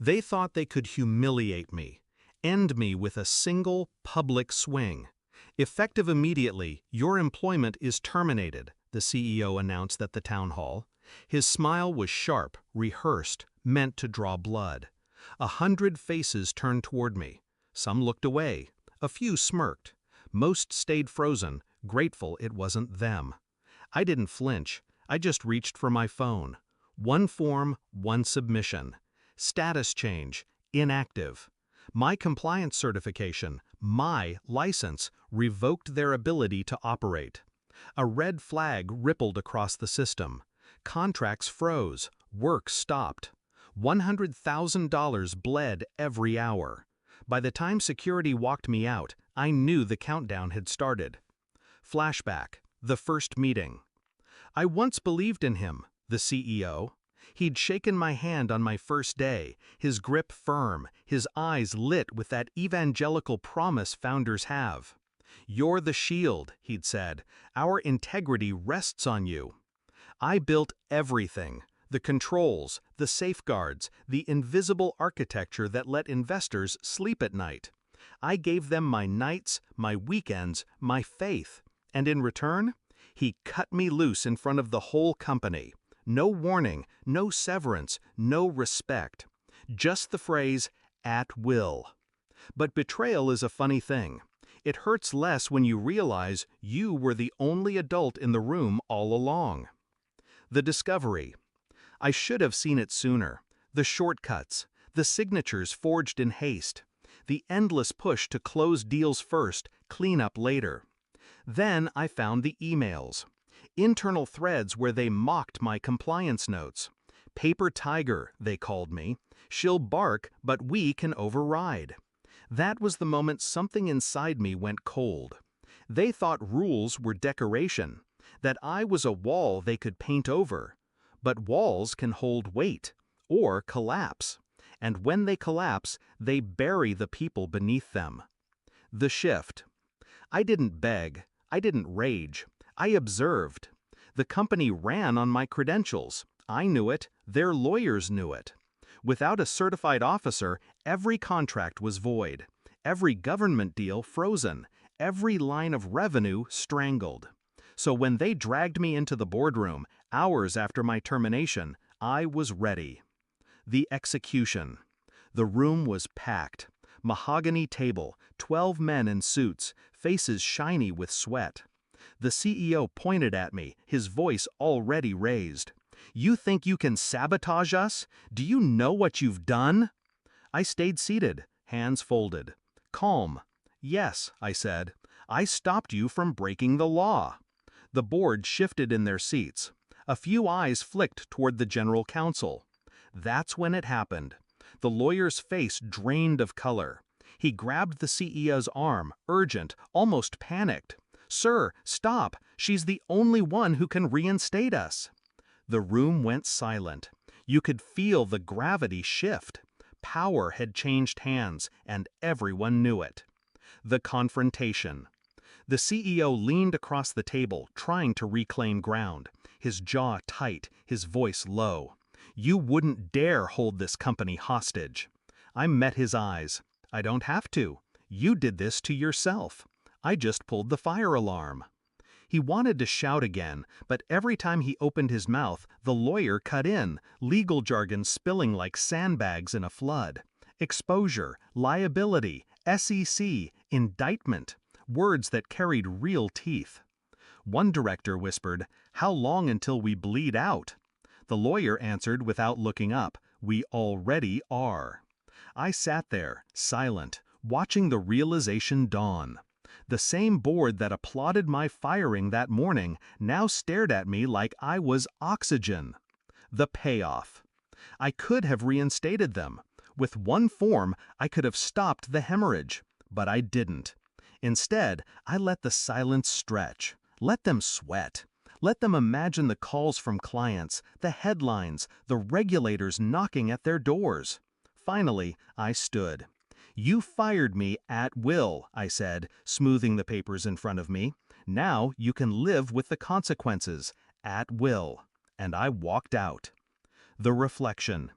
They thought they could humiliate me, end me with a single public swing. Effective immediately, your employment is terminated, the CEO announced at the town hall. His smile was sharp, rehearsed, meant to draw blood. 100 faces turned toward me. Some looked away. A few smirked. Most stayed frozen, grateful it wasn't them. I didn't flinch. I just reached for my phone. One form, one submission. Status change, inactive. My compliance certification, my license, revoked their ability to operate. A red flag rippled across the system. Contracts froze. Work stopped. $100,000 bled every hour. By the time security walked me out, I knew the countdown had started. Flashback, the first meeting. I once believed in him, the CEO. He'd shaken my hand on my first day, his grip firm, his eyes lit with that evangelical promise founders have. "You're the shield," he'd said. "Our integrity rests on you." I built everything. The controls, the safeguards, the invisible architecture that let investors sleep at night. I gave them my nights, my weekends, my faith. And in return, he cut me loose in front of the whole company. No warning, no severance, no respect. Just the phrase, "at will." But betrayal is a funny thing. It hurts less when you realize you were the only adult in the room all along. The discovery. I should have seen it sooner. The shortcuts, the signatures forged in haste, the endless push to close deals first, clean up later. Then I found the emails. Internal threads where they mocked my compliance notes. "Paper tiger," they called me. "She'll bark, but we can override." That was the moment something inside me went cold. They thought rules were decoration, that I was a wall they could paint over. But walls can hold weight, or collapse. And when they collapse, they bury the people beneath them. The shift. I didn't beg. I didn't rage. I observed. The company ran on my credentials. I knew it. Their lawyers knew it. Without a certified officer, every contract was void. Every government deal frozen. Every line of revenue strangled. So when they dragged me into the boardroom, hours after my termination, I was ready. The execution. The room was packed. Mahogany table, 12 men in suits, faces shiny with sweat. The CEO pointed at me, his voice already raised. "You think you can sabotage us? Do you know what you've done?" I stayed seated, hands folded. Calm. "Yes," I said. "I stopped you from breaking the law." The board shifted in their seats. A few eyes flicked toward the general counsel. That's when it happened. The lawyer's face drained of color. He grabbed the CEO's arm, urgent, almost panicked. "Sir, stop! She's the only one who can reinstate us." The room went silent. You could feel the gravity shift. Power had changed hands, and everyone knew it. The confrontation. The CEO leaned across the table, trying to reclaim ground. His jaw tight, his voice low. "You wouldn't dare hold this company hostage." I met his eyes. "I don't have to. You did this to yourself. I just pulled the fire alarm." He wanted to shout again, but every time he opened his mouth, the lawyer cut in, legal jargon spilling like sandbags in a flood. Exposure, liability, SEC, indictment, words that carried real teeth. One director whispered, "How long until we bleed out?" The lawyer answered without looking up, "We already are." I sat there, silent, watching the realization dawn. The same board that applauded my firing that morning now stared at me like I was oxygen. The payoff. I could have reinstated them. With one form, I could have stopped the hemorrhage, but I didn't. Instead, I let the silence stretch. Let them sweat. Let them imagine the calls from clients, the headlines, the regulators knocking at their doors. Finally, I stood. "You fired me at will," I said, smoothing the papers in front of me. "Now you can live with the consequences, at will." And I walked out. The reflection.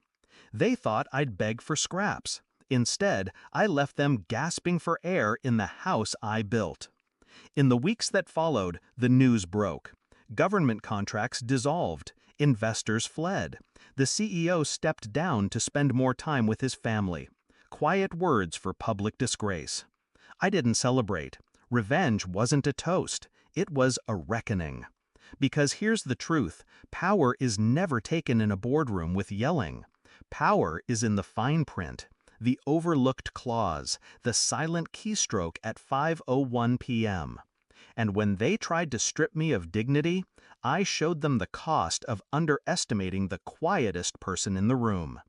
They thought I'd beg for scraps. Instead, I left them gasping for air in the house I built. In the weeks that followed, the news broke. Government contracts dissolved. Investors fled. The CEO stepped down to spend more time with his family. Quiet words for public disgrace. I didn't celebrate. Revenge wasn't a toast. It was a reckoning. Because here's the truth, power is never taken in a boardroom with yelling. Power is in the fine print, the overlooked clause, the silent keystroke at 5:01 p.m. And when they tried to strip me of dignity, I showed them the cost of underestimating the quietest person in the room.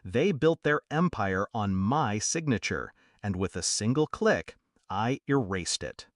They built their empire on my signature, and with a single click, I erased it.